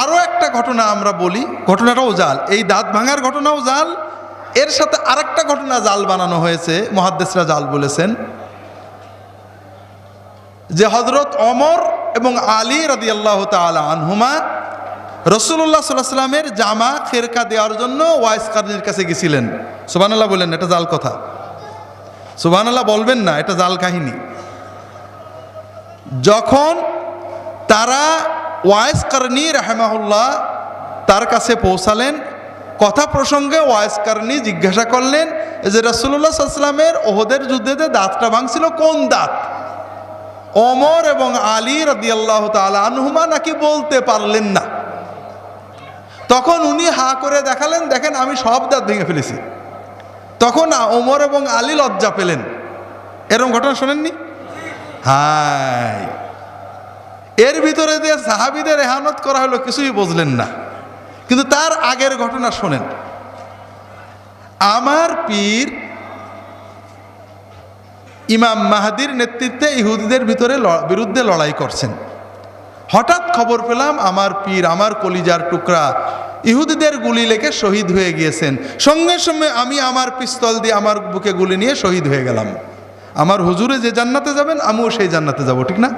আরও একটা ঘটনা আমরা বলি, ঘটনাটাও জাল, এই দাঁত ভাঙার ঘটনাও জাল, এর সাথে আরেকটা ঘটনা জাল বানানো হয়েছে, মুহাদ্দিসরা জাল বলেছেন যে হযরত ওমর এবং আলী রাদিয়াল্লাহু তাআলা আনহুমা রাসূলুল্লাহ সাল্লাল্লাহু আলাইহি ওয়াসাল্লামের জামা খেরকা দেওয়ার জন্য ওয়াইস কারনীর কাছে গেছিলেন। সুবহানাল্লাহ বলেন, এটা জাল কথা। সুবহানাল্লাহ বলবেন না, এটা জাল কাহিনী। যখন তারা ওয়াইস কারনী রাহিমাহুল্লাহ তার কাছে পৌঁছালেন, কথা প্রসঙ্গে ওয়াইস কারনী জিজ্ঞাসা করলেন যে রাসূলুল্লাহ সাল্লাল্লাহু আলাইহি ওয়াসাল্লামের ওহদের যুদ্ধে দাঁতটা ভাঙছিল কোন দাঁত? ওমর এবং আলী রাদিয়াল্লাহু তাআলা আনহুমা নাকি বলতে পারলেন না। তখন উনি হা করে দেখালেন, দেখেন আমি সব দাঁত ভেঙে ফেলেছি। তখন ওমর এবং আলী লজ্জা পেলেন। এরকম ঘটনা শোনেননি? হাই, এর ভিতরে যে সাহাবীদের ইহানত করা হলো কিছুই বুঝলেন না। কিন্তু তার আগের ঘটনা শোনেন। আমার পীর ইমাম মাহদির নেতৃত্বে ইহুদিদের বিরুদ্ধে লড়াই করছেন। হঠাৎ খবর পেলাম আমার পীর, আমার কলিজার টুকরা, ইহুদিদের গুলি লেগে শহীদ হয়ে গিয়েছেন। সঙ্গে সঙ্গে আমি আমার পিস্তল দিয়ে আমার বুকে গুলি নিয়ে শহীদ হয়ে গেলাম। আমার হুজুরে যে জান্নাতে যাবেন, আমিও সেই জান্নাতে যাব, ঠিক না?